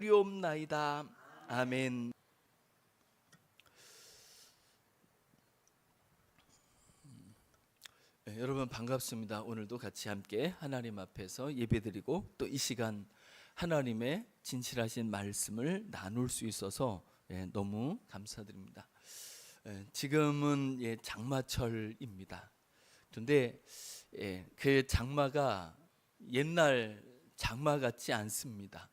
리옵나이다. 아멘. 여러분 반갑습니다. 오늘도 같이 함께 하나님 앞에서 예배드리고 또 이 시간 하나님의 진실하신 말씀을 나눌 수 있어서 너무 감사드립니다. 지금은 장마철입니다. 그런데 그 장마가 옛날 장마 같지 않습니다.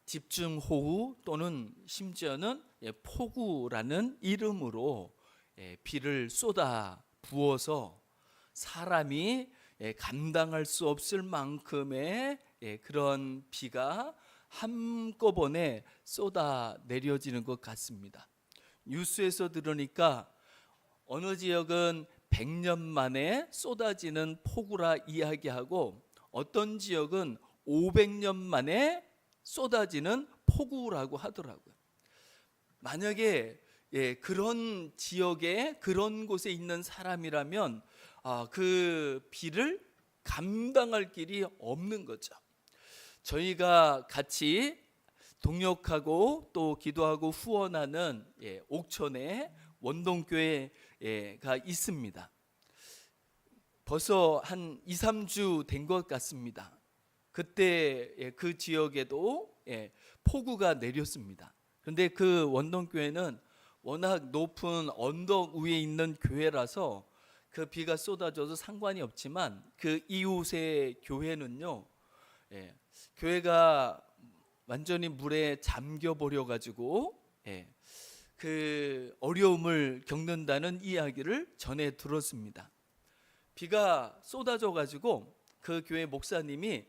집중호우 또는 심지어는 폭우라는 이름으로 비를 쏟아 부어서 사람이 감당할 수 없을 만큼의 그런 비가 한꺼번에 쏟아 내려지는 것 같습니다. 뉴스에서 들으니까 어느 지역은 100년 만에 쏟아지는 폭우라 이야기하고 어떤 지역은 500년 만에 쏟아지는 폭우라고 하더라고요. 만약에 그런 지역에 그런 곳에 있는 사람이라면 그 비를 감당할 길이 없는 거죠. 저희가 같이 동역하고 또 기도하고 후원하는 옥천에 원동교회가 있습니다. 벌써 한 2, 3주 된 것 같습니다. 그때 그 지역에도 폭우가 내렸습니다. 그런데 그 원동교회는 워낙 높은 언덕 위에 있는 교회라서 그 비가 쏟아져도 상관이 없지만 그 이웃의 교회는요, 교회가 완전히 물에 잠겨 버려 가지고 그 어려움을 겪는다는 이야기를 전해 들었습니다. 비가 쏟아져 가지고 그 교회 목사님이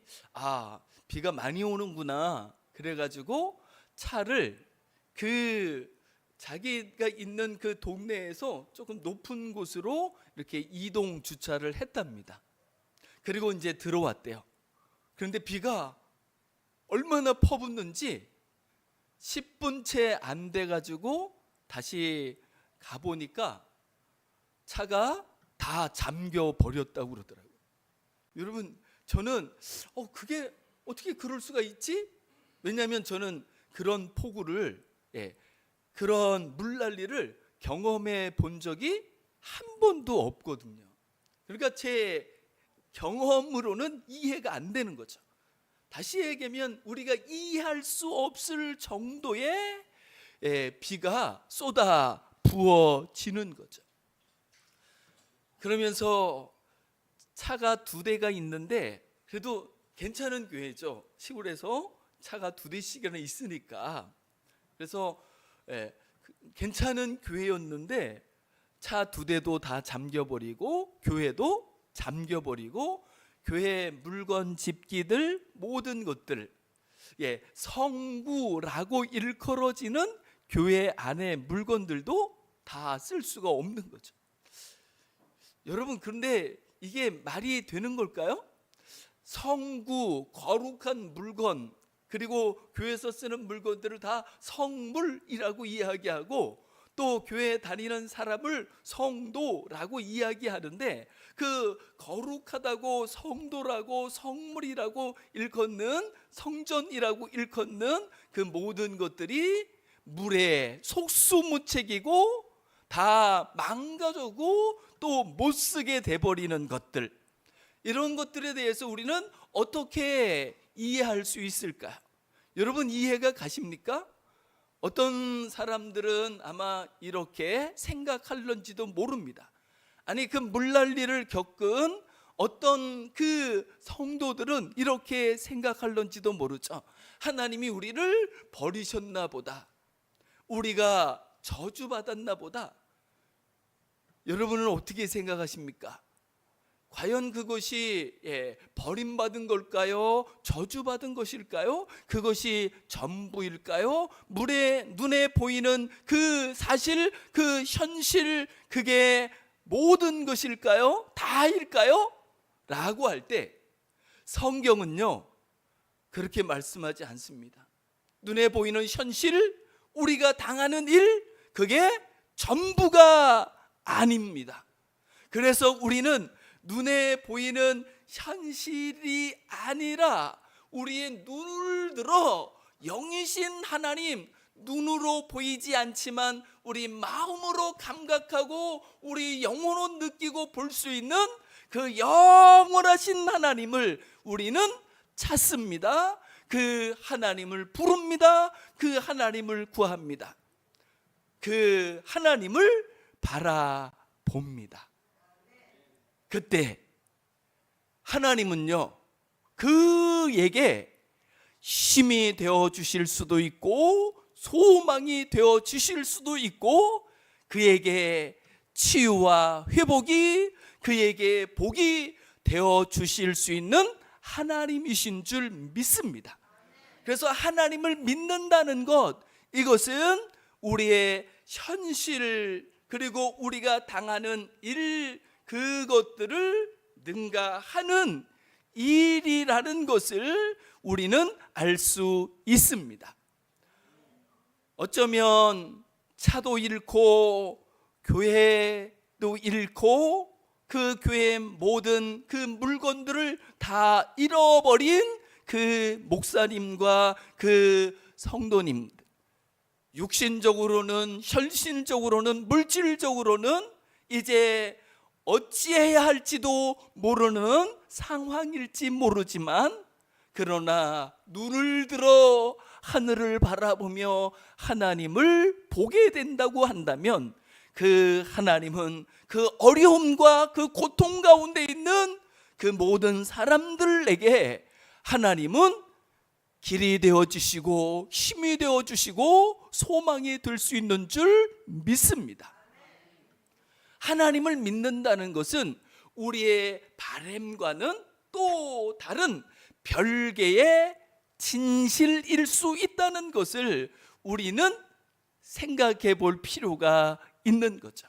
비가 많이 오는구나 그래가지고 차를 그 자기가 있는 그 동네에서 조금 높은 곳으로 이렇게 이동 주차를 했답니다. 그리고 이제 들어왔대요. 그런데 비가 얼마나 퍼붓는지 10분 채 안 돼가지고 다시 가보니까 차가 다 잠겨 버렸다고 그러더라고요. 여러분, 저는 그게 어떻게 그럴 수가 있지? 왜냐하면 저는 그런 폭우를 그런 물난리를 경험해 본 적이 한 번도 없거든요. 그러니까 제 경험으로는 이해가 안 되는 거죠. 다시 얘기하면 우리가 이해할 수 없을 정도의 비가 쏟아 부어지는 거죠. 그러면서 차가 2대가 있는데 그래도 괜찮은 교회죠. 시골에서 차가 2대씩이나 있으니까. 그래서 괜찮은 교회였는데 차 2대도 다 잠겨버리고 교회도 잠겨버리고 교회 물건 집기들 모든 것들 성구라고 일컬어지는 교회 안에 물건들도 다 쓸 수가 없는 거죠. 여러분, 그런데 이게 말이 되는 걸까요? 성구, 거룩한 물건, 그리고 교회에서 쓰는 물건들을 다 성물이라고 이야기하고 또 교회에 다니는 사람을 성도라고 이야기하는데 그 거룩하다고 성도라고 성물이라고 일컫는 성전이라고 일컫는 그 모든 것들이 물에 속수무책이고 다 망가지고 또 못쓰게 돼버리는 것들, 이런 것들에 대해서 우리는 어떻게 이해할 수 있을까요? 여러분, 이해가 가십니까? 어떤 사람들은 아마 이렇게 생각할런지도 모릅니다. 아니, 그 물난리를 겪은 어떤 그 성도들은 이렇게 생각할런지도 모르죠. 하나님이 우리를 버리셨나 보다, 우리가 저주받았나 보다. 여러분은 어떻게 생각하십니까? 과연 그것이 버림받은 걸까요? 저주받은 것일까요? 그것이 전부일까요? 눈에 보이는 그 사실, 그 현실, 그게 모든 것일까요? 다일까요? 라고 할 때 성경은요, 그렇게 말씀하지 않습니다. 눈에 보이는 현실, 우리가 당하는 일, 그게 전부가 아닙니다. 그래서 우리는 눈에 보이는 현실이 아니라 우리의 눈을 들어 영이신 하나님, 눈으로 보이지 않지만 우리 마음으로 감각하고 우리 영혼으로 느끼고 볼 수 있는 그 영원하신 하나님을 우리는 찾습니다. 그 하나님을 부릅니다. 그 하나님을 구합니다. 그 하나님을 바라봅니다. 그때 하나님은요, 그에게 힘이 되어 주실 수도 있고 소망이 되어 주실 수도 있고 그에게 치유와 회복이, 그에게 복이 되어 주실 수 있는 하나님이신 줄 믿습니다. 그래서 하나님을 믿는다는 것, 이것은 우리의 현실 그리고 우리가 당하는 일, 그것들을 능가하는 일이라는 것을 우리는 알 수 있습니다. 어쩌면 차도 잃고 교회도 잃고 그 교회의 모든 그 물건들을 다 잃어버린 그 목사님과 그 성도님, 육신적으로는, 현실적으로는, 물질적으로는 이제 어찌해야 할지도 모르는 상황일지 모르지만, 그러나 눈을 들어 하늘을 바라보며 하나님을 보게 된다고 한다면 그 하나님은 그 어려움과 그 고통 가운데 있는 그 모든 사람들에게 하나님은 길이 되어주시고 힘이 되어주시고 소망이 될 수 있는 줄 믿습니다. 하나님을 믿는다는 것은 우리의 바램과는 또 다른 별개의 진실일 수 있다는 것을 우리는 생각해 볼 필요가 있는 거죠.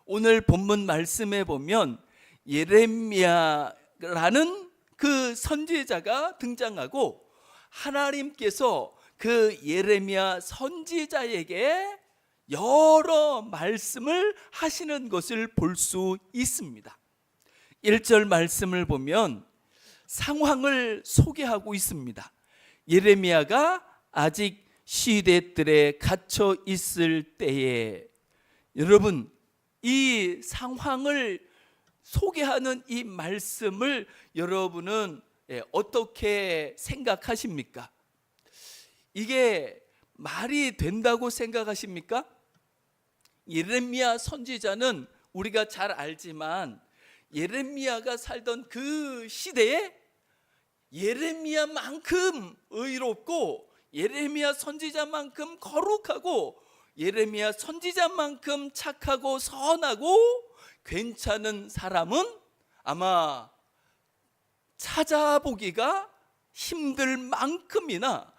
오늘 본문 말씀에 보면 예레미야라는 그 선지자가 등장하고 하나님께서 그 예레미야 선지자에게 여러 말씀을 하시는 것을 볼 수 있습니다. 1절 말씀을 보면 상황을 소개하고 있습니다. 예레미야가 아직 시대들에 갇혀 있을 때에, 여러분, 이 상황을 소개하는 이 말씀을 여러분은 어떻게 생각하십니까? 이게 말이 된다고 생각하십니까? 예레미야 선지자는 우리가 잘 알지만 예레미야가 살던 그 시대에 예레미야만큼 의롭고 예레미야 선지자만큼 거룩하고 예레미야 선지자만큼 착하고 선하고 괜찮은 사람은 아마 찾아보기가 힘들 만큼이나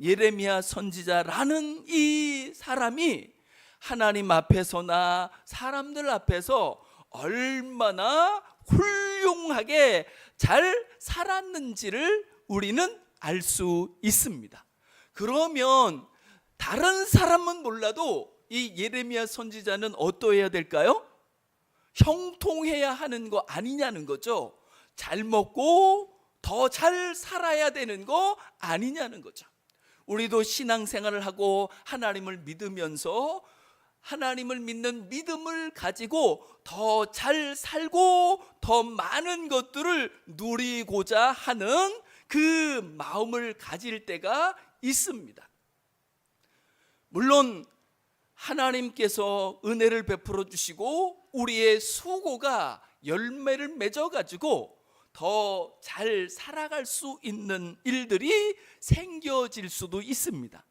예레미야 선지자라는 이 사람이 하나님 앞에서나 사람들 앞에서 얼마나 훌륭하게 잘 살았는지를 우리는 알 수 있습니다. 그러면 다른 사람은 몰라도 이 예레미야 선지자는 어떠해야 될까요? 형통해야 하는 거 아니냐는 거죠. 잘 먹고 더 잘 살아야 되는 거 아니냐는 거죠. 우리도 신앙생활을 하고 하나님을 믿으면서 하나님을 믿는 믿음을 가지고 더 잘 살고 더 많은 것들을 누리고자 하는 그 마음을 가질 때가 있습니다. 물론 하나님께서 은혜를 베풀어 주시고 우리의 수고가 열매를 맺어 가지고 더 잘 살아갈 수 있는 일들이 생겨질 수도 있습니다.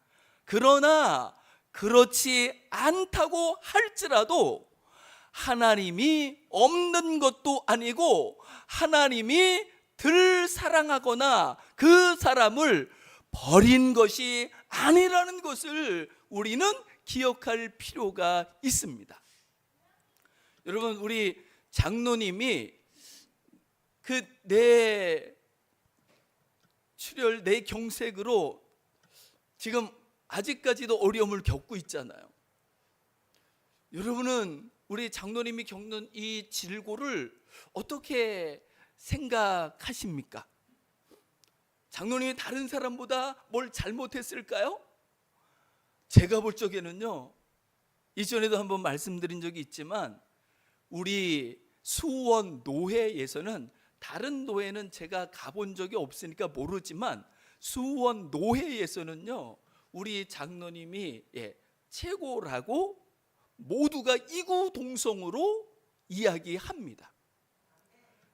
그러나 그렇지 않다고 할지라도 하나님이 없는 것도 아니고 하나님이 덜 사랑하거나 그 사람을 버린 것이 아니라는 것을 우리는 기억할 필요가 있습니다. 여러분, 우리 장로님이 내 출혈, 내 경색으로 지금 아직까지도 어려움을 겪고 있잖아요. 여러분은 우리 장로님이 겪는 이 질고를 어떻게 생각하십니까? 장로님이 다른 사람보다 뭘 잘못했을까요? 제가 볼 적에는요, 이전에도 한번 말씀드린 적이 있지만 우리 수원 노회에서는, 다른 노회는 제가 가본 적이 없으니까 모르지만 수원 노회에서는요, 우리 장로님이 최고라고 모두가 이구동성으로 이야기합니다.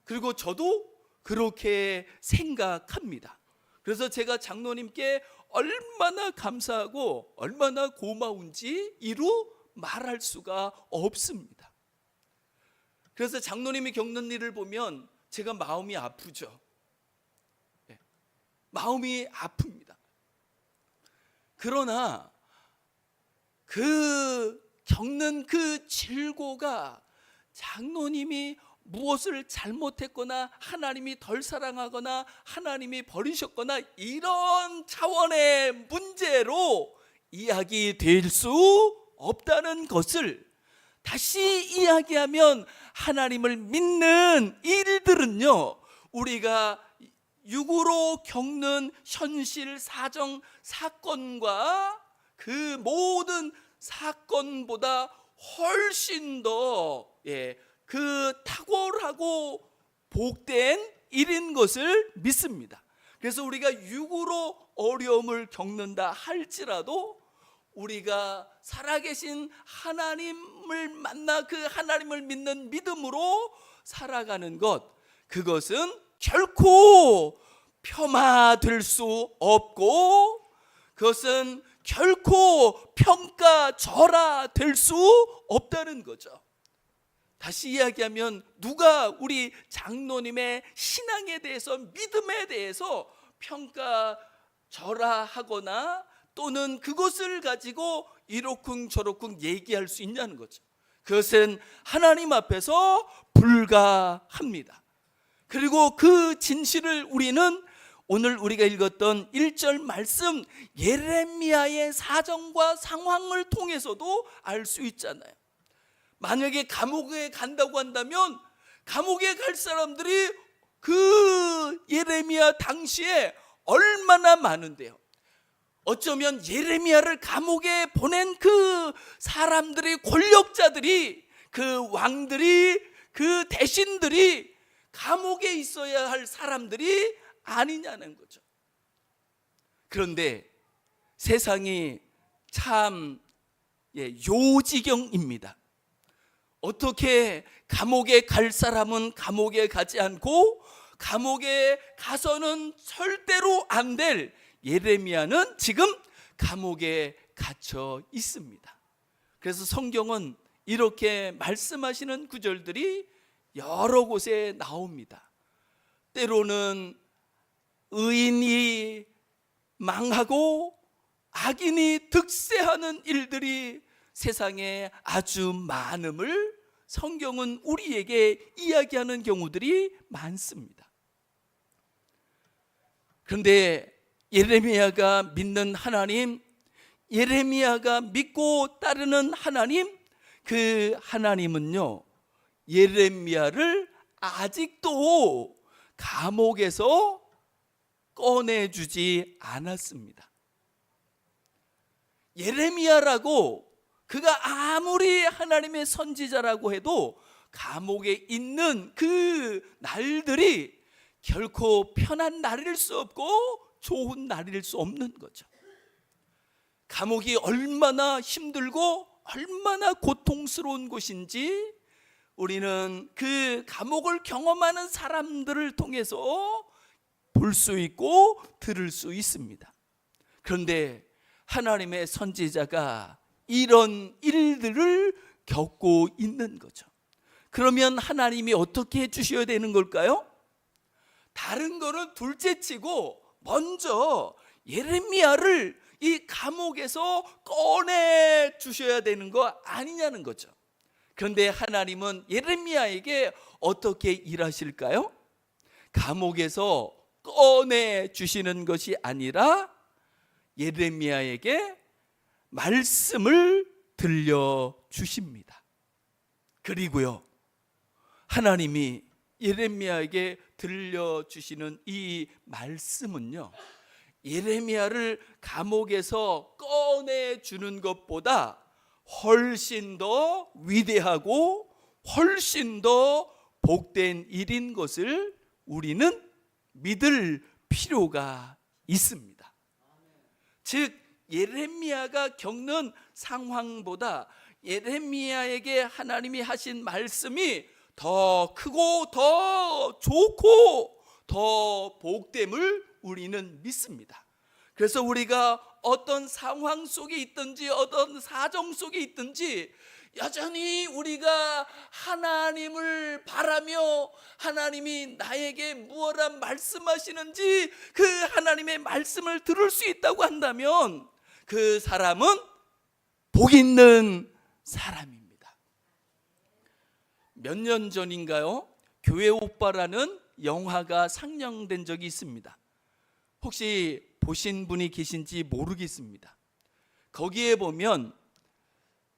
그리고 저도 그렇게 생각합니다. 그래서 제가 장로님께 얼마나 감사하고 얼마나 고마운지 이루 말할 수가 없습니다. 그래서 장로님이 겪는 일을 보면 제가 마음이 아프죠. 마음이 아픕니다. 그러나 그 겪는 그 질고가 장로님이 무엇을 잘못했거나 하나님이 덜 사랑하거나 하나님이 버리셨거나 이런 차원의 문제로 이야기될 수 없다는 것을 다시 이야기하면, 하나님을 믿는 일들은요, 우리가 육으로 겪는 현실 사정 사건과 그 모든 사건보다 훨씬 더 그 탁월하고 복된 일인 것을 믿습니다. 그래서 우리가 육으로 어려움을 겪는다 할지라도 우리가 살아계신 하나님을 만나 그 하나님을 믿는 믿음으로 살아가는 것, 그것은 결코 폄하될 수 없고 그것은 결코 평가절하될 수 없다는 거죠. 다시 이야기하면 누가 우리 장로님의 신앙에 대해서, 믿음에 대해서 평가절하하거나 또는 그것을 가지고 이러쿵저러쿵 얘기할 수 있냐는 거죠. 그것은 하나님 앞에서 불가합니다. 그리고 그 진실을 우리는 오늘 우리가 읽었던 1절 말씀 예레미야의 사정과 상황을 통해서도 알 수 있잖아요. 만약에 감옥에 간다고 한다면 감옥에 갈 사람들이 그 예레미야 당시에 얼마나 많은데요. 어쩌면 예레미야를 감옥에 보낸 그 사람들이, 권력자들이, 그 왕들이, 그 대신들이 감옥에 있어야 할 사람들이 아니냐는 거죠. 그런데 세상이 참 요지경입니다. 어떻게 감옥에 갈 사람은 감옥에 가지 않고 감옥에 가서는 절대로 안 될 예레미야는 지금 감옥에 갇혀 있습니다. 그래서 성경은 이렇게 말씀하시는 구절들이 여러 곳에 나옵니다. 때로는 의인이 망하고 악인이 득세하는 일들이 세상에 아주 많음을 성경은 우리에게 이야기하는 경우들이 많습니다. 그런데 예레미야가 믿는 하나님, 예레미야가 믿고 따르는 하나님, 그 하나님은요, 예레미야를 아직도 감옥에서 꺼내주지 않았습니다. 예레미야라고 그가 아무리 하나님의 선지자라고 해도 감옥에 있는 그 날들이 결코 편한 날일 수 없고 좋은 날일 수 없는 거죠. 감옥이 얼마나 힘들고 얼마나 고통스러운 곳인지 우리는 그 감옥을 경험하는 사람들을 통해서 볼 수 있고 들을 수 있습니다. 그런데 하나님의 선지자가 이런 일들을 겪고 있는 거죠. 그러면 하나님이 어떻게 해주셔야 되는 걸까요? 다른 거는 둘째치고 먼저 예레미야를 이 감옥에서 꺼내 주셔야 되는 거 아니냐는 거죠. 그런데 하나님은 예레미야에게 어떻게 일하실까요? 감옥에서 꺼내 주시는 것이 아니라 예레미야에게 말씀을 들려주십니다. 그리고요, 하나님이 예레미야에게 들려주시는 이 말씀은요, 예레미야를 감옥에서 꺼내주는 것보다 훨씬 더 위대하고 훨씬 더 복된 일인 것을 우리는 믿을 필요가 있습니다. 즉 예레미야가 겪는 상황보다 예레미야에게 하나님이 하신 말씀이 더 크고 더 좋고 더 복됨을 우리는 믿습니다. 그래서 우리가 어떤 상황 속에 있든지 어떤 사정 속에 있든지 여전히 우리가 하나님을 바라며 하나님이 나에게 무엇라 말씀하시는지 그 하나님의 말씀을 들을 수 있다고 한다면 그 사람은 복 있는 사람입니다. 몇 년 전인가요? 교회 오빠라는 영화가 상영된 적이 있습니다. 혹시 보신 분이 계신지 모르겠습니다. 거기에 보면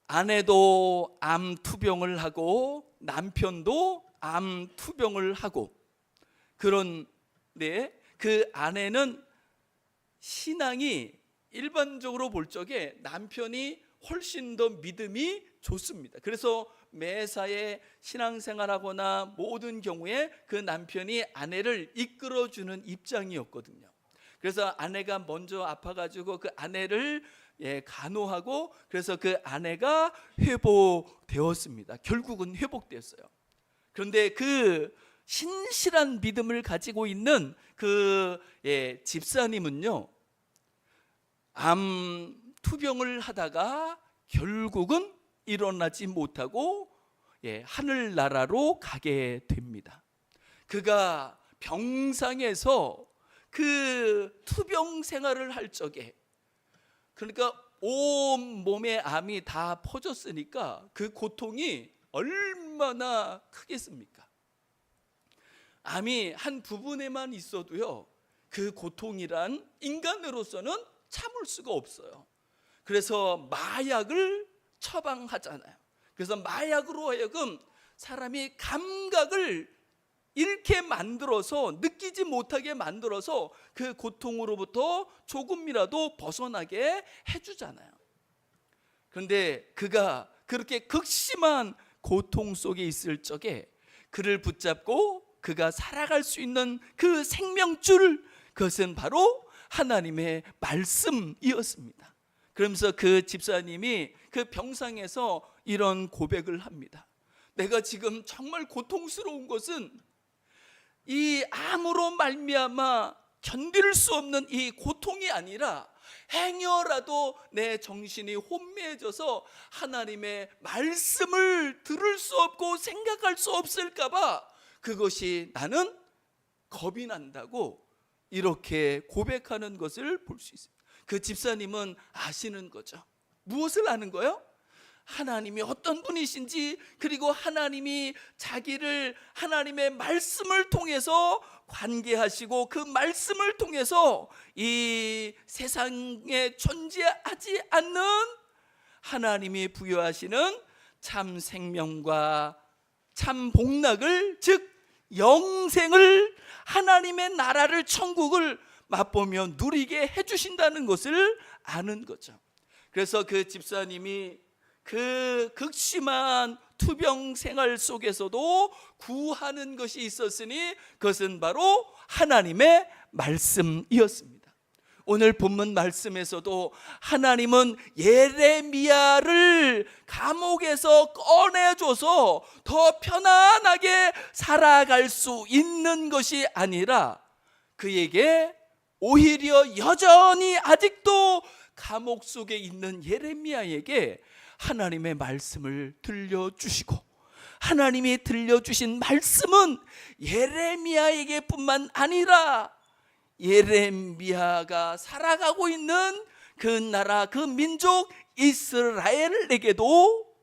아내도 암 투병을 하고 남편도 암 투병을 하고, 그런데 그 아내는 신앙이 일반적으로 볼 적에 남편이 훨씬 더 믿음이 좋습니다. 그래서 매사에 신앙생활하거나 모든 경우에 그 남편이 아내를 이끌어주는 입장이었거든요. 그래서 아내가 먼저 아파가지고 그 아내를 간호하고, 그래서 그 아내가 회복되었습니다. 결국은 회복되었어요. 그런데 그 신실한 믿음을 가지고 있는 그 집사님은요, 암 투병을 하다가 결국은 일어나지 못하고 하늘나라로 가게 됩니다. 그가 병상에서 그 투병 생활을 할 적에, 그러니까 온 몸에 암이 다 퍼졌으니까 그 고통이 얼마나 크겠습니까? 암이 한 부분에만 있어도요, 그 고통이란 인간으로서는 참을 수가 없어요. 그래서 마약을 처방하잖아요. 그래서 마약으로 하여금 사람이 감각을 잃게 만들어서, 느끼지 못하게 만들어서 그 고통으로부터 조금이라도 벗어나게 해주잖아요. 그런데 그가 그렇게 극심한 고통 속에 있을 적에 그를 붙잡고 그가 살아갈 수 있는 그 생명줄, 그것은 바로 하나님의 말씀이었습니다. 그러면서 그 집사님이 그 병상에서 이런 고백을 합니다. 내가 지금 정말 고통스러운 것은 이 암으로 말미암아 견딜 수 없는 이 고통이 아니라 행여라도 내 정신이 혼미해져서 하나님의 말씀을 들을 수 없고 생각할 수 없을까 봐 그것이 나는 겁이 난다고 이렇게 고백하는 것을 볼 수 있습니다. 그 집사님은 아시는 거죠. 무엇을 아는 거예요? 하나님이 어떤 분이신지, 그리고 하나님이 자기를 하나님의 말씀을 통해서 관계하시고 그 말씀을 통해서 이 세상에 존재하지 않는 하나님이 부여하시는 참 생명과 참 복락을, 즉 영생을, 하나님의 나라를, 천국을 맛보며 누리게 해주신다는 것을 아는 거죠. 그래서 그 집사님이 그 극심한 투병 생활 속에서도 구하는 것이 있었으니 그것은 바로 하나님의 말씀이었습니다. 오늘 본문 말씀에서도 하나님은 예레미야를 감옥에서 꺼내줘서 더 편안하게 살아갈 수 있는 것이 아니라 그에게 오히려 여전히 아직도 감옥 속에 있는 예레미야에게 하나님의 말씀을 들려주시고, 하나님이 들려주신 말씀은 예레미야에게 뿐만 아니라 예레미야가 살아가고 있는 그 나라, 그 민족 이스라엘에게도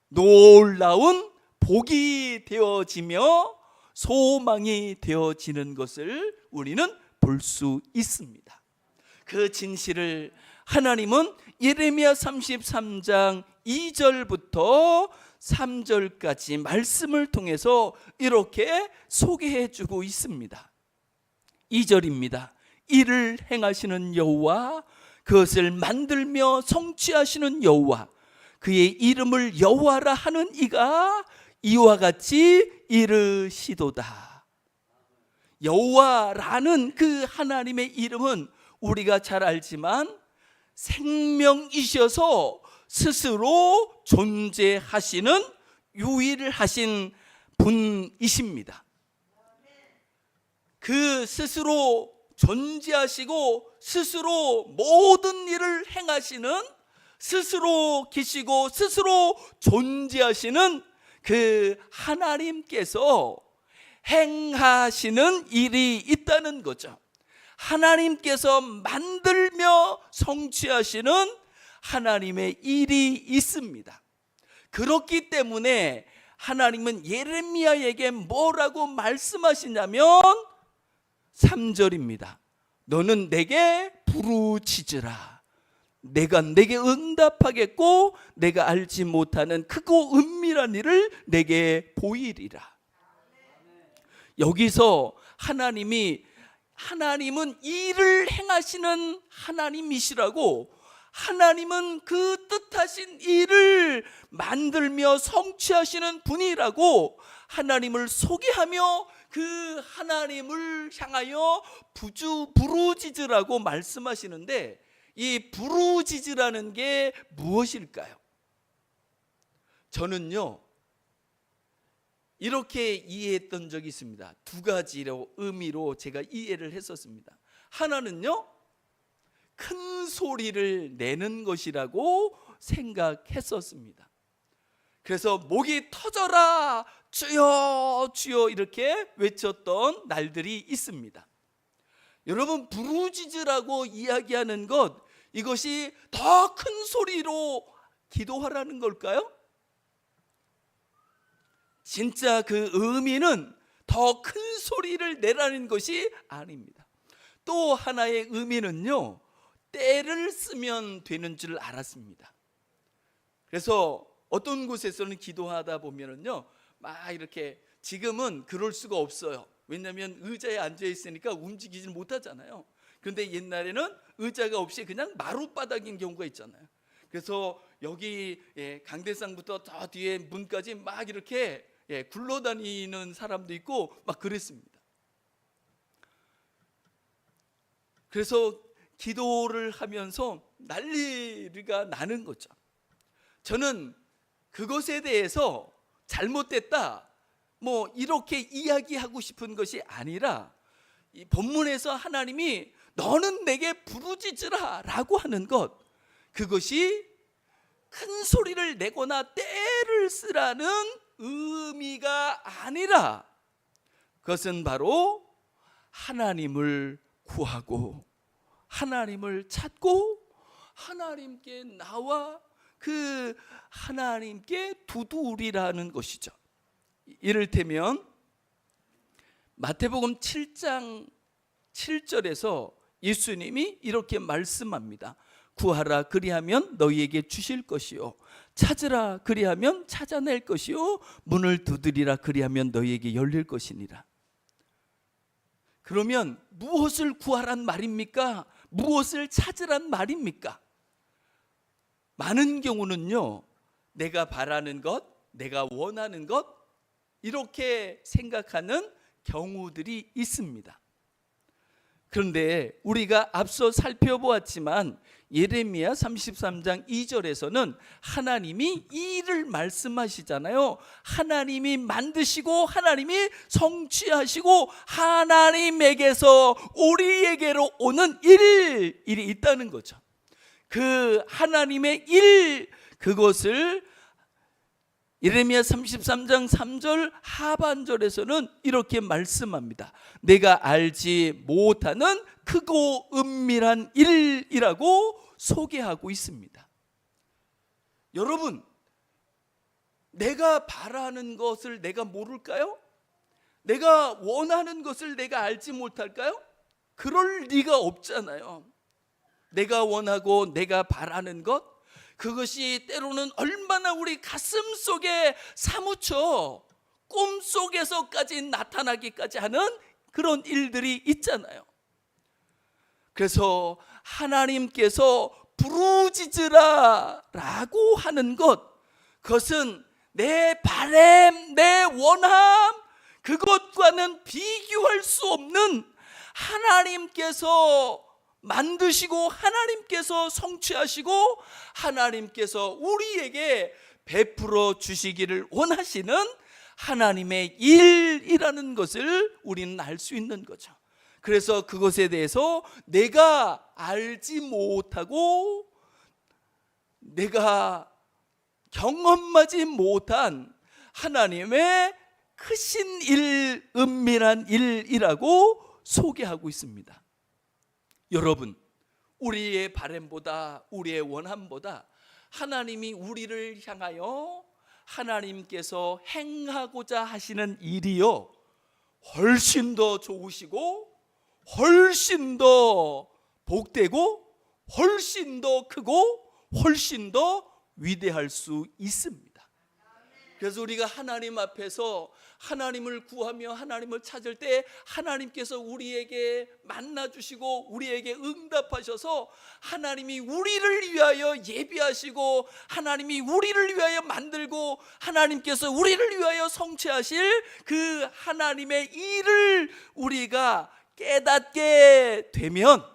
놀라운 복이 되어지며 소망이 되어지는 것을 우리는 볼 수 있습니다. 그 진실을 하나님은 예레미야 33장 2절부터 3절까지 말씀을 통해서 이렇게 소개해 주고 있습니다. 2절입니다. 이를 행하시는 여호와, 그것을 만들며 성취하시는 여호와, 그의 이름을 여호와라 하는 이가 이와 같이 이르시도다. 여호와라는 그 하나님의 이름은 우리가 잘 알지만 생명이셔서 스스로 존재하시는 유일하신 분이십니다. 그 스스로 존재하시고 스스로 모든 일을 행하시는, 스스로 계시고 스스로 존재하시는 그 하나님께서 행하시는 일이 있다는 거죠. 하나님께서 만들며 성취하시는 하나님의 일이 있습니다. 그렇기 때문에 하나님은 예레미야에게 뭐라고 말씀하시냐면 3절입니다. 너는 내게 부르짖으라. 내가 내게 응답하겠고 내가 알지 못하는 크고 은밀한 일을 내게 보이리라. 여기서 하나님은 일을 행하시는 하나님이시라고, 하나님은 그 뜻하신 일을 만들며 성취하시는 분이라고 하나님을 소개하며 그 하나님을 향하여 부르짖으라고 말씀하시는데, 이 부르짖으라는 게 무엇일까요? 저는요 이렇게 이해했던 적이 있습니다. 두 가지로 의미로 제가 이해를 했었습니다. 하나는요, 큰 소리를 내는 것이라고 생각했었습니다. 그래서 목이 터져라 주여 주여 이렇게 외쳤던 날들이 있습니다. 여러분, 부르짖으라고 이야기하는 것, 이것이 더 큰 소리로 기도하라는 걸까요? 진짜 그 의미는 더 큰 소리를 내라는 것이 아닙니다. 또 하나의 의미는요, 때를 쓰면 되는 줄 알았습니다. 그래서 어떤 곳에서는 기도하다 보면은요, 막 이렇게, 지금은 그럴 수가 없어요. 왜냐하면 의자에 앉아 있으니까 움직이질 못하잖아요. 그런데 옛날에는 의자가 없이 그냥 마룻바닥인 경우가 있잖아요. 그래서 여기 강대상부터 저 뒤에 문까지 막 이렇게 굴러다니는 사람도 있고 막 그랬습니다. 그래서 기도를 하면서 난리가 나는 거죠. 저는 그것에 대해서 잘못됐다 뭐 이렇게 이야기하고 싶은 것이 아니라, 이 본문에서 하나님이 너는 내게 부르짖으라 라고 하는 것, 그것이 큰 소리를 내거나 때를 쓰라는 의미가 아니라, 그것은 바로 하나님을 구하고 하나님을 찾고 하나님께 나와 그 하나님께 두드리라는 것이죠. 이를테면 마태복음 7장 7절에서 예수님이 이렇게 말씀합니다. 구하라 그리하면 너희에게 주실 것이요, 찾으라 그리하면 찾아낼 것이요, 문을 두드리라 그리하면 너희에게 열릴 것이니라. 그러면 무엇을 구하란 말입니까? 무엇을 찾으란 말입니까? 많은 경우는요, 내가 바라는 것, 내가 원하는 것, 이렇게 생각하는 경우들이 있습니다. 그런데 우리가 앞서 살펴보았지만 예레미야 33장 2절에서는 하나님이 이 일을 말씀하시잖아요. 하나님이 만드시고 하나님이 성취하시고 하나님에게서 우리에게로 오는 일이 있다는 거죠. 그 하나님의 일, 그것을 예레미야 33장 3절 하반절에서는 이렇게 말씀합니다. 내가 알지 못하는 크고 은밀한 일이라고 소개하고 있습니다. 여러분, 내가 바라는 것을 내가 모를까요? 내가 원하는 것을 내가 알지 못할까요? 그럴 리가 없잖아요. 내가 원하고 내가 바라는 것, 그것이 때로는 얼마나 우리 가슴 속에 사무쳐 꿈속에서까지 나타나기까지 하는 그런 일들이 있잖아요. 그래서 하나님께서 부르짖으라 라고 하는 그것은 내 바람, 내 원함, 그것과는 비교할 수 없는 하나님께서 만드시고 하나님께서 성취하시고 하나님께서 우리에게 베풀어 주시기를 원하시는 하나님의 일이라는 것을 우리는 알 수 있는 거죠. 그래서 그것에 대해서 내가 알지 못하고 내가 경험하지 못한 하나님의 크신 일, 은밀한 일이라고 소개하고 있습니다. 여러분, 우리의 바람보다 우리의 원함보다 하나님이 우리를 향하여 하나님께서 행하고자 하시는 일이요 훨씬 더 좋으시고 훨씬 더 복되고 훨씬 더 크고 훨씬 더 위대할 수 있습니다. 그래서 우리가 하나님 앞에서 하나님을 구하며 하나님을 찾을 때 하나님께서 우리에게 만나주시고 우리에게 응답하셔서 하나님이 우리를 위하여 예비하시고 하나님이 우리를 위하여 만들고 하나님께서 우리를 위하여 성취하실 그 하나님의 일을 우리가 깨닫게 되면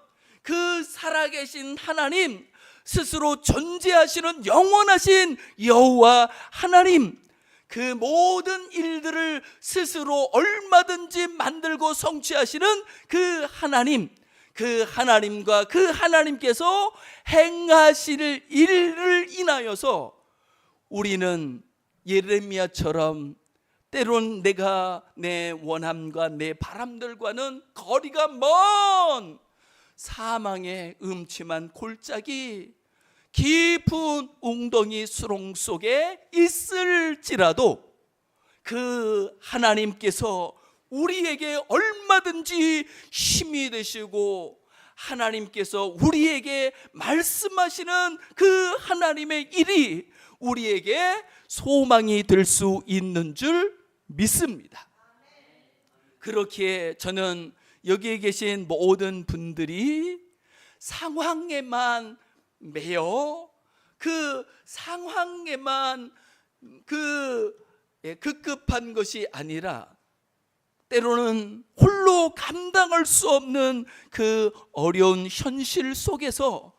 그 살아계신 하나님, 스스로 존재하시는 영원하신 여호와 하나님, 그 모든 일들을 스스로 얼마든지 만들고 성취하시는 그 하나님, 그 하나님과 그 하나님께서 행하실 일을 인하여서 우리는 예레미야처럼 때론 내가 내 원함과 내 바람들과는 거리가 먼 사망의 음침한 골짜기, 깊은 웅덩이 수렁 속에 있을지라도 그 하나님께서 우리에게 얼마든지 힘이 되시고 하나님께서 우리에게 말씀하시는 그 하나님의 일이 우리에게 소망이 될 수 있는 줄 믿습니다. 그렇기에 저는 여기에 계신 모든 분들이 상황에만 매여 그 상황에만 급급한 것이 아니라 때로는 홀로 감당할 수 없는 그 어려운 현실 속에서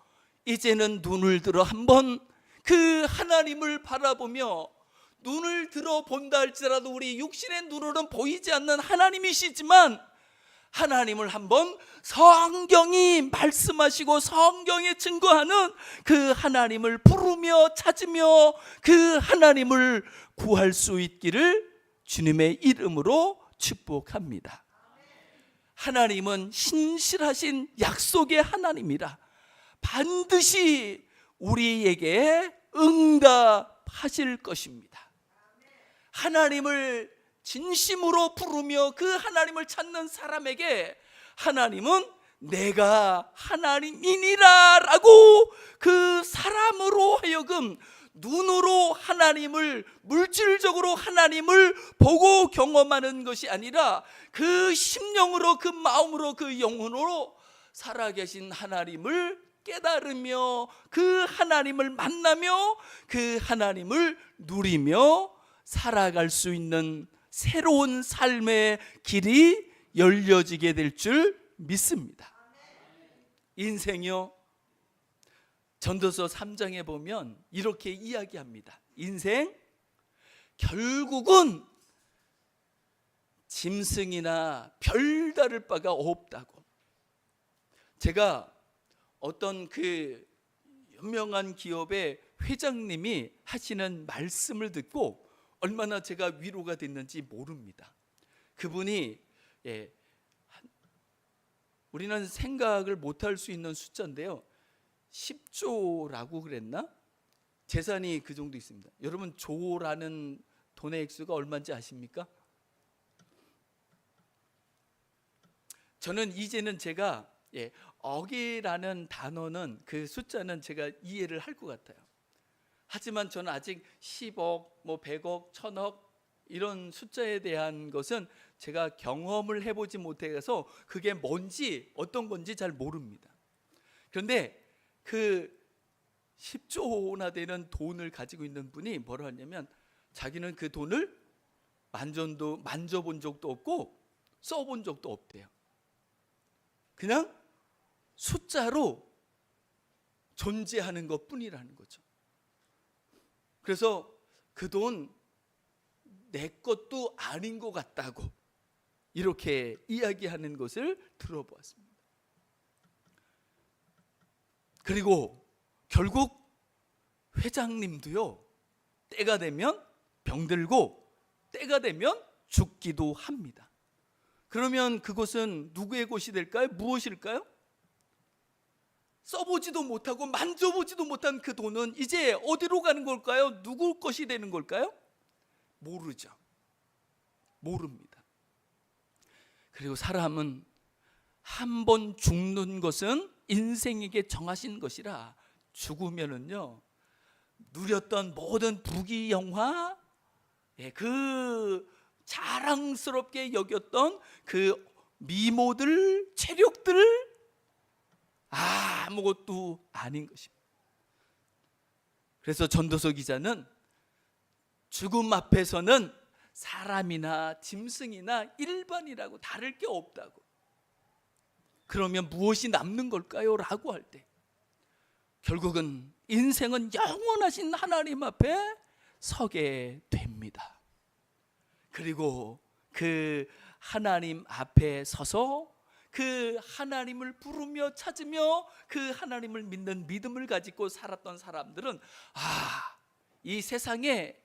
이제는 눈을 들어 한번 그 하나님을 바라보며 눈을 들어 본다 할지라도 우리 육신의 눈으로는 보이지 않는 하나님이시지만 하나님을 한번 성경이 말씀하시고 성경에 증거하는 그 하나님을 부르며 찾으며 그 하나님을 구할 수 있기를 주님의 이름으로 축복합니다. 하나님은 신실하신 약속의 하나님이라 반드시 우리에게 응답하실 것입니다. 하나님을 진심으로 부르며 그 하나님을 찾는 사람에게 하나님은 내가 하나님이니라 라고 그 사람으로 하여금 눈으로 하나님을, 물질적으로 하나님을 보고 경험하는 것이 아니라 그 심령으로, 그 마음으로, 그 영혼으로 살아계신 하나님을 깨달으며 그 하나님을 만나며 그 하나님을 누리며 살아갈 수 있는 새로운 삶의 길이 열려지게 될 줄 믿습니다. 인생이요, 전도서 3장에 보면 이렇게 이야기합니다. 인생 결국은 짐승이나 별다를 바가 없다고. 제가 어떤 그 유명한 기업의 회장님이 하시는 말씀을 듣고 얼마나 제가 위로가 됐는지 모릅니다. 그분이 우리는 생각을 못할 수 있는 숫자인데요, 10조라고 그랬나? 재산이 그 정도 있습니다. 여러분, 조라는 돈의 액수가 얼마인지 아십니까? 저는 이제는 제가 억이라는 단어는, 그 숫자는 제가 이해를 할 것 같아요. 하지만 저는 아직 10억, 100억, 1000억 이런 숫자에 대한 것은 제가 경험을 해보지 못해서 그게 뭔지 어떤 건지 잘 모릅니다. 그런데 그 10조나 되는 돈을 가지고 있는 분이 뭐라 하냐면 자기는 그 돈을 만져본 적도 없고 써본 적도 없대요. 그냥 숫자로 존재하는 것 뿐이라는 거죠. 그래서 그 돈 내 것도 아닌 것 같다고 이렇게 이야기하는 것을 들어보았습니다. 그리고 결국 회장님도요, 때가 되면 병들고 때가 되면 죽기도 합니다. 그러면 그곳은 누구의 곳이 될까요? 무엇일까요? 써보지도 못하고 만져보지도 못한 그 돈은 이제 어디로 가는 걸까요? 누구 것이 되는 걸까요? 모르죠. 모릅니다. 그리고 사람은 한 번 죽는 것은 인생에게 정하신 것이라 죽으면은요, 누렸던 모든 부귀영화, 그 자랑스럽게 여겼던 그 미모들, 체력들 아무것도 아닌 것입니다. 그래서 전도서 기자는 죽음 앞에서는 사람이나 짐승이나 일반이라고 다를 게 없다고. 그러면 무엇이 남는 걸까요? 라고 할 때 결국은 인생은 영원하신 하나님 앞에 서게 됩니다. 그리고 그 하나님 앞에 서서 그 하나님을 부르며 찾으며 그 하나님을 믿는 믿음을 가지고 살았던 사람들은 이 세상에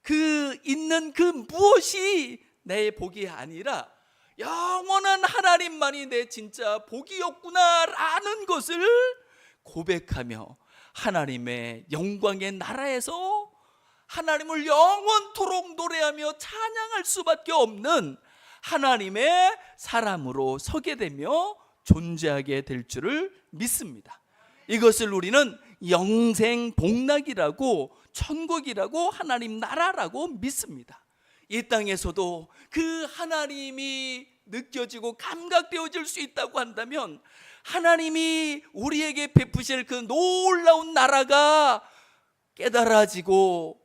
그 있는 그 무엇이 내 복이 아니라 영원한 하나님만이 내 진짜 복이었구나라는 것을 고백하며 하나님의 영광의 나라에서 하나님을 영원토록 노래하며 찬양할 수밖에 없는 하나님의 사람으로 서게 되며 존재하게 될 줄을 믿습니다. 이것을 우리는 영생 복락이라고, 천국이라고, 하나님 나라라고 믿습니다. 이 땅에서도 그 하나님이 느껴지고 감각되어질 수 있다고 한다면 하나님이 우리에게 베푸실 그 놀라운 나라가 깨달아지고,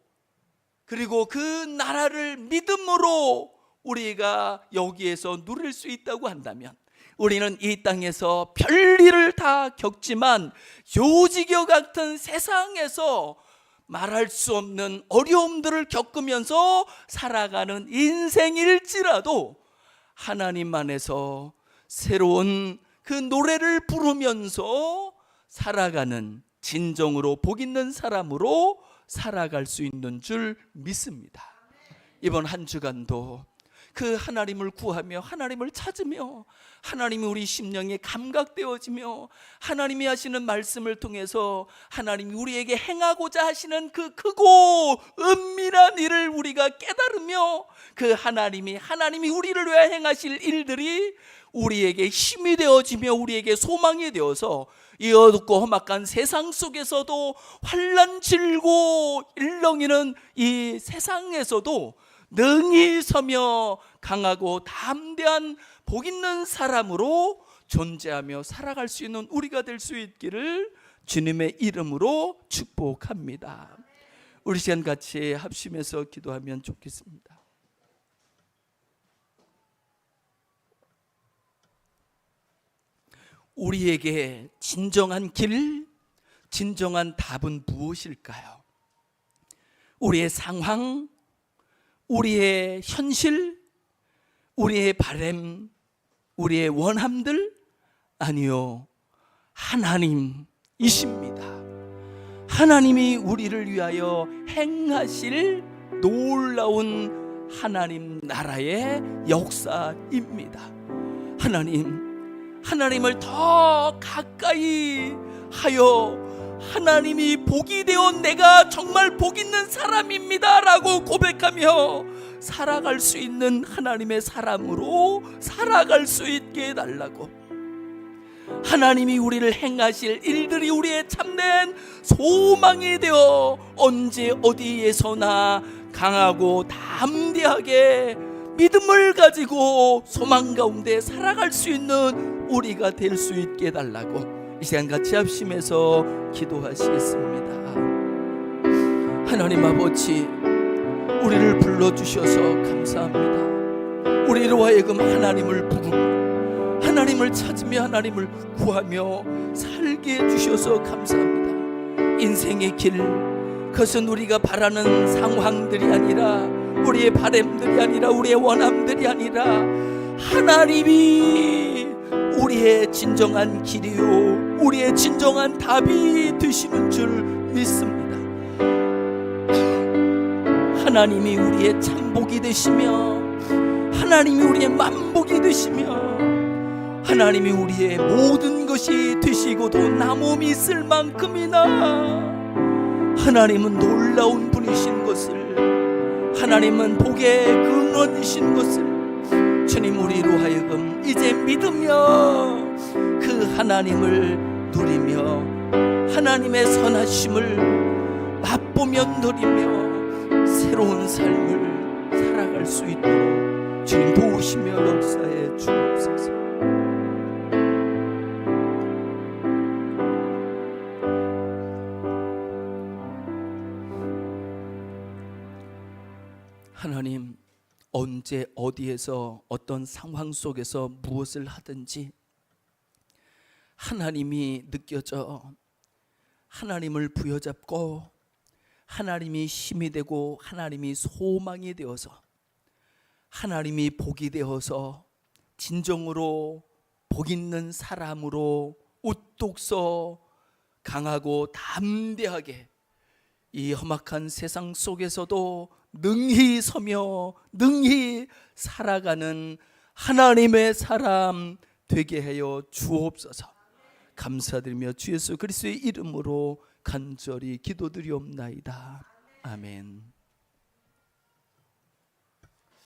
그리고 그 나라를 믿음으로 우리가 여기에서 누릴 수 있다고 한다면 우리는 이 땅에서 별일을 다 겪지만 요지겨 같은 세상에서 말할 수 없는 어려움들을 겪으면서 살아가는 인생일지라도 하나님 안에서 새로운 그 노래를 부르면서 살아가는 진정으로 복 있는 사람으로 살아갈 수 있는 줄 믿습니다. 이번 한 주간도 그 하나님을 구하며 하나님을 찾으며 하나님이 우리 심령에 감각되어지며 하나님이 하시는 말씀을 통해서 하나님이 우리에게 행하고자 하시는 그 크고 은밀한 일을 우리가 깨달으며 그 하나님이 우리를 위해 행하실 일들이 우리에게 힘이 되어지며 우리에게 소망이 되어서 이 어둡고 험악한 세상 속에서도 환난 질고 일렁이는 이 세상에서도 능히 서며 강하고 담대한 복 있는 사람으로 존재하며 살아갈 수 있는 우리가 될 수 있기를 주님의 이름으로 축복합니다. 우리 시간 같이 합심해서 기도하면 좋겠습니다. 우리에게 진정한 길, 진정한 답은 무엇일까요? 우리의 상황, 우리의 현실, 우리의 바람, 우리의 원함들? 아니요, 하나님이십니다. 하나님이 우리를 위하여 행하실 놀라운 하나님 나라의 역사입니다. 하나님을 더 가까이 하여 하나님이 복이 되어 내가 정말 복 있는 사람입니다 라고 고백하며 살아갈 수 있는 하나님의 사람으로 살아갈 수 있게 해달라고, 하나님이 우리를 행하실 일들이 우리의 참된 소망이 되어 언제 어디에서나 강하고 담대하게 믿음을 가지고 소망 가운데 살아갈 수 있는 우리가 될 수 있게 해달라고 이 시간 같이 합심해서 기도하시겠습니다. 하나님 아버지, 우리를 불러주셔서 감사합니다. 우리로 하여금 하나님을 부르고 하나님을 찾으며 하나님을 구하며 살게 해주셔서 감사합니다. 인생의 길, 그것은 우리가 바라는 상황들이 아니라, 우리의 바람들이 아니라, 우리의 원함들이 아니라 하나님이 우리의 진정한 길이요 우리의 진정한 답이 되시는 줄 믿습니다. 하나님이 우리의 참복이 되시며 하나님이 우리의 만복이 되시며 하나님이 우리의 모든 것이 되시고도 남음이 있을 만큼이나 하나님은 놀라운 분이신 것을, 하나님은 복의 근원이신 것을 주님 우리로 하여금 이제 믿으며 그 하나님을 누리며 하나님의 선하심을 맛보며 누리며 새로운 삶을 살아갈 수 있도록 주님 도우시며 역사해 주옵소서. 하나님, 언제 어디에서 어떤 상황 속에서 무엇을 하든지 하나님이 느껴져 하나님을 부여잡고 하나님이 힘이 되고 하나님이 소망이 되어서 하나님이 복이 되어서 진정으로 복 있는 사람으로 우뚝 서 강하고 담대하게 이 험악한 세상 속에서도 능히 서며 능히 살아가는 하나님의 사람 되게 하여 주옵소서. 감사드리며 주 예수 그리스도의 이름으로 간절히 기도드리옵나이다. 아멘.